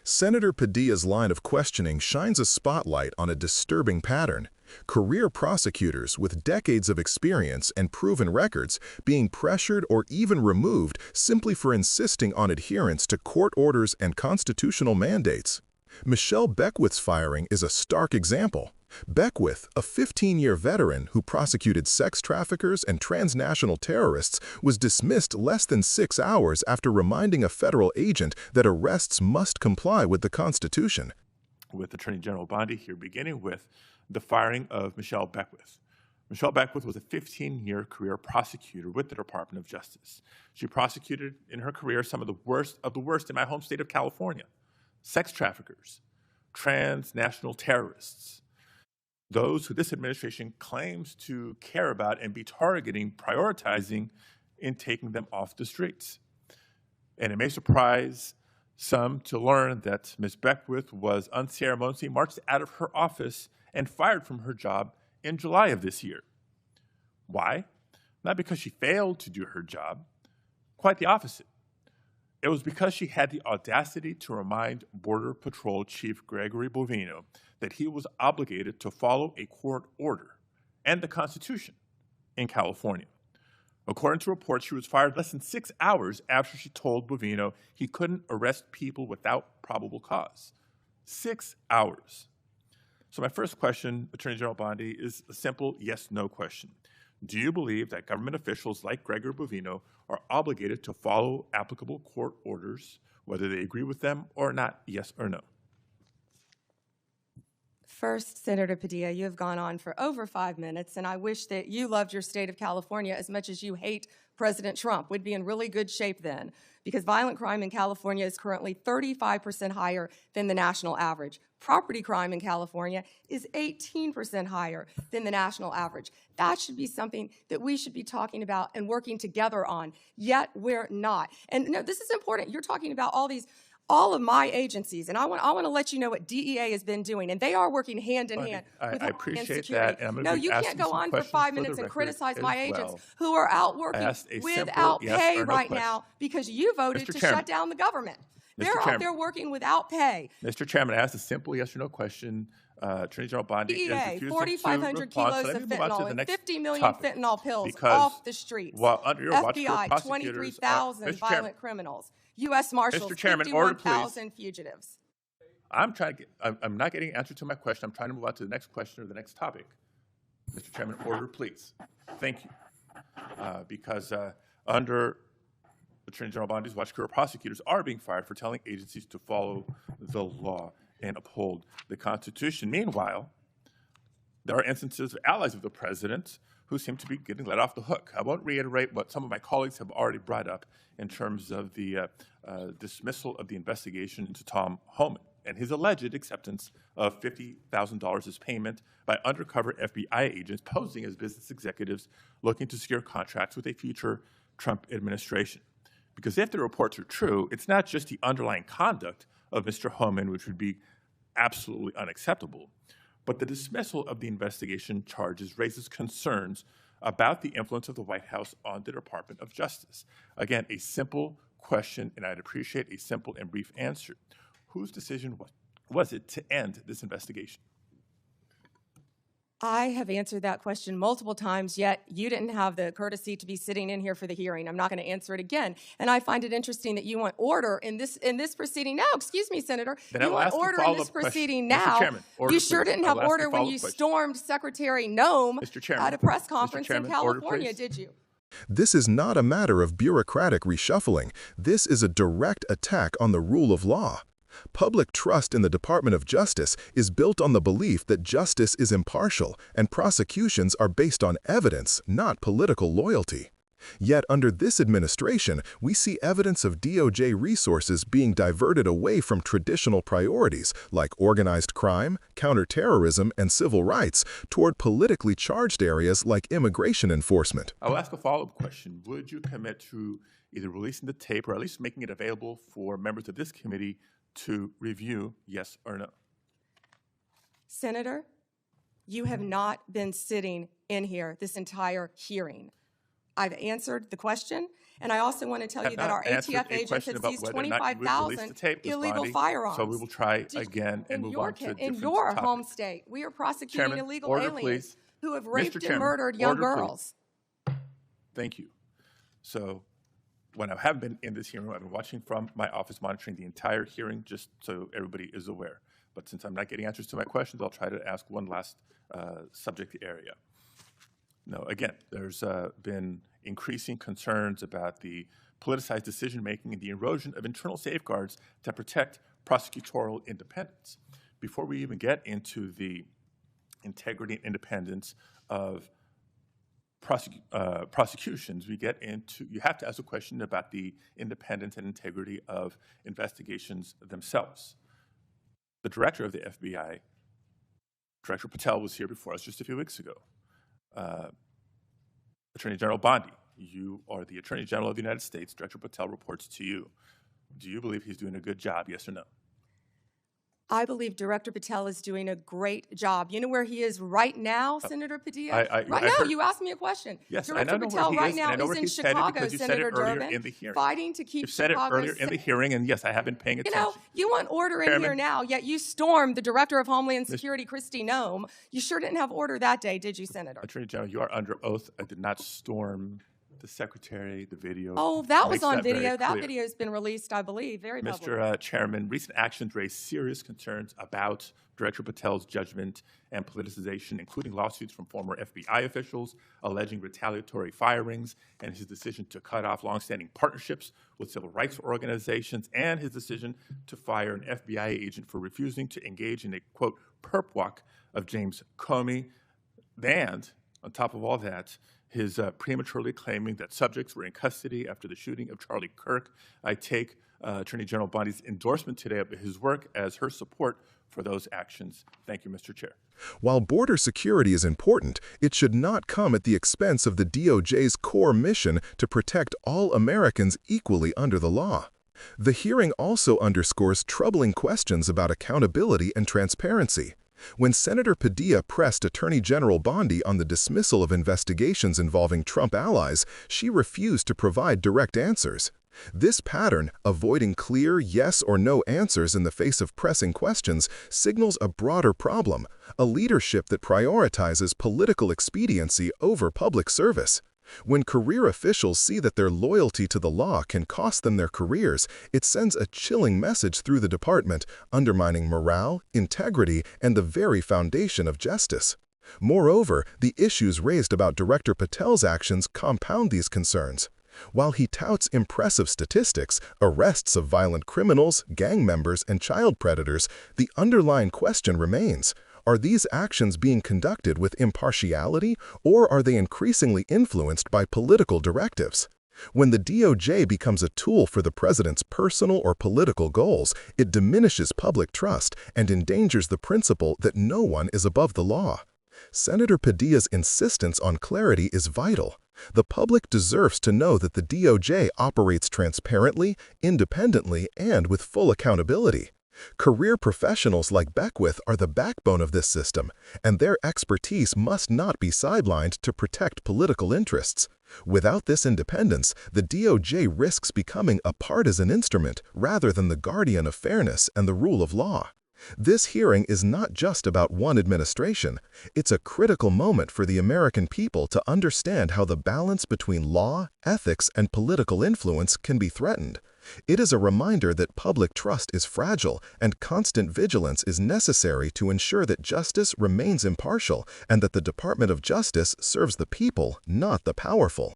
Senator Padilla's line of questioning shines a spotlight on a disturbing pattern. Career prosecutors with decades of experience and proven records being pressured or even removed simply for insisting on adherence to court orders and constitutional mandates. Michelle Beckwith's firing is a stark example. Beckwith, a 15-year veteran who prosecuted sex traffickers and transnational terrorists, was dismissed less than 6 hours after reminding a federal agent that arrests must comply with the Constitution. With Attorney General Bondi here, beginning with the firing of Michelle Beckwith. Michelle Beckwith was a 15-year career prosecutor with the Department of Justice. She prosecuted in her career some of the worst in my home state of California: sex traffickers, transnational terrorists, those who this administration claims to care about and be targeting, prioritizing in taking them off the streets. And it may surprise some to learn that Ms. Beckwith was unceremoniously marched out of her office and fired from her job in July of this year. Why? Not because she failed to do her job, quite the opposite. It was because she had the audacity to remind Border Patrol Chief Gregory Bovino that he was obligated to follow a court order and the Constitution in California. According to reports, she was fired less than 6 hours after she told Bovino he couldn't arrest people without probable cause. 6 hours. So my first question, Attorney General Bondi, is a simple yes-no question. Do you believe that government officials like Gregory Bovino are obligated to follow applicable court orders, whether they agree with them or not, yes or no? First, Senator Padilla, you have gone on for over 5 minutes, and I wish that you loved your state of California as much as you hate President Trump. We'd be in really good shape then, because violent crime in California is currently 35% higher than the national average. Property crime in California is 18% higher than the national average. That should be something that we should be talking about and working together on, yet we're not. And no, this is important. You're talking about all of my agencies, and I want to let you know what DEA has been doing, and they are working hand in hand with I appreciate security. that. And I'm no, you can't go on for 5 minutes and criticize my agents who are out working without pay right now because you voted to shut down the government. They're out there working without pay. Mr. Chairman, I asked a simple yes or no question. Attorney General Bondi DEA, 4,500 kilos of fentanyl and 50 million fentanyl pills off the streets. While under your watch, FBI, 23,000 violent criminals. U.S. Marshals, 51,000 fugitives. I'm not getting an answer to my question. I'm trying to move on to the next question or the next topic. Mr. Chairman, order, please. Thank you. Because under Attorney General Bondi's watch, career prosecutors are being fired for telling agencies to follow the law and uphold the Constitution. Meanwhile, there are instances of allies of the president who seem to be getting let off the hook. I won't reiterate what some of my colleagues have already brought up in terms of the dismissal of the investigation into Tom Homan and his alleged acceptance of $50,000 as payment by undercover FBI agents posing as business executives looking to secure contracts with a future Trump administration. Because if the reports are true, it's not just the underlying conduct of Mr. Homan, which would be absolutely unacceptable, but the dismissal of the investigation charges raises concerns about the influence of the White House on the Department of Justice. Again, a simple question, and I'd appreciate a simple and brief answer. Whose decision was it to end this investigation? I have answered that question multiple times, yet you didn't have the courtesy to be sitting in here for the hearing. I'm not going to answer it again. And I find it interesting that you want order in this proceeding now. Excuse me, Senator. You want order in this proceeding now. Chairman, order, you sure please. didn't have order when you stormed Secretary Noem at a press conference in California, did you? This is not a matter of bureaucratic reshuffling. This is a direct attack on the rule of law. Public trust in the Department of Justice is built on the belief that justice is impartial and prosecutions are based on evidence, not political loyalty. Yet under this administration, we see evidence of DOJ resources being diverted away from traditional priorities like organized crime, counterterrorism, and civil rights toward politically charged areas like immigration enforcement. I'll ask a follow-up question. Would you commit to either releasing the tape or at least making it available for members of this committee to review, yes or no? Senator, you have not been sitting in here this entire hearing. I've answered the question, And I also want to tell you that our ATF agents have seized 25,000 illegal firearms. So we will try again and move on to a different In your topic. home state, we are prosecuting Chairman, illegal order, aliens please. who have Mr. raped and Chairman, murdered young order, please. girls. Thank you. So when I have been in this hearing, I've been watching from my office, monitoring the entire hearing, just so everybody is aware. But since I'm not getting answers to my questions, I'll try to ask one last subject area. No, again, there's been increasing concerns about the politicized decision-making and the erosion of internal safeguards that protect prosecutorial independence. Before we even get into the integrity and independence of prosecutions, you have to ask a question about the independence and integrity of investigations themselves. The director of the FBI, Director Patel, was here before us just a few weeks ago. Attorney General Bondi, you are the Attorney General of the United States. Director Patel reports to you. Do you believe he's doing a good job, yes or no? I believe Director Patel is doing a great job. You know where he is right now, Senator Padilla? Right now, you asked me a question. Yes, Director I know Patel where right he is, now and I know is where in he's headed Chicago, because you said Senator it earlier Durbin, in the hearing. fighting to keep You said it Chicago earlier in the hearing, and yes, I have been paying attention. You know, you want order in here now, yet you stormed the Director of Homeland Security, Kristi Noem. You sure didn't have order that day, did you, Senator? Attorney General, you are under oath. I did not storm the secretary, the video. Oh, that was on very video. That clear. video has been released, I believe, very publicly. Mr. Chairman, recent actions raise serious concerns about Director Patel's judgment and politicization, including lawsuits from former FBI officials alleging retaliatory firings, and his decision to cut off longstanding partnerships with civil rights organizations, and his decision to fire an FBI agent for refusing to engage in a, quote, perp walk of James Comey. And on top of all that, his prematurely claiming that subjects were in custody after the shooting of Charlie Kirk. I take Attorney General Bondi's endorsement today of his work as her support for those actions. Thank you, Mr. Chair. While border security is important, it should not come at the expense of the DOJ's core mission to protect all Americans equally under the law. The hearing also underscores troubling questions about accountability and transparency. When Senator Padilla pressed Attorney General Bondi on the dismissal of investigations involving Trump allies, she refused to provide direct answers. This pattern, avoiding clear yes or no answers in the face of pressing questions, signals a broader problem, a leadership that prioritizes political expediency over public service. When career officials see that their loyalty to the law can cost them their careers, it sends a chilling message through the department, undermining morale, integrity, and the very foundation of justice. Moreover, the issues raised about Director Patel's actions compound these concerns. While he touts impressive statistics, arrests of violent criminals, gang members, and child predators, the underlying question remains: are these actions being conducted with impartiality, or are they increasingly influenced by political directives? When the DOJ becomes a tool for the president's personal or political goals, it diminishes public trust and endangers the principle that no one is above the law. Senator Padilla's insistence on clarity is vital. The public deserves to know that the DOJ operates transparently, independently, and with full accountability. Career professionals like Beckwith are the backbone of this system, and their expertise must not be sidelined to protect political interests. Without this independence, the DOJ risks becoming a partisan instrument rather than the guardian of fairness and the rule of law. This hearing is not just about one administration. It's a critical moment for the American people to understand how the balance between law, ethics, and political influence can be threatened. It is a reminder that public trust is fragile and constant vigilance is necessary to ensure that justice remains impartial and that the Department of Justice serves the people, not the powerful.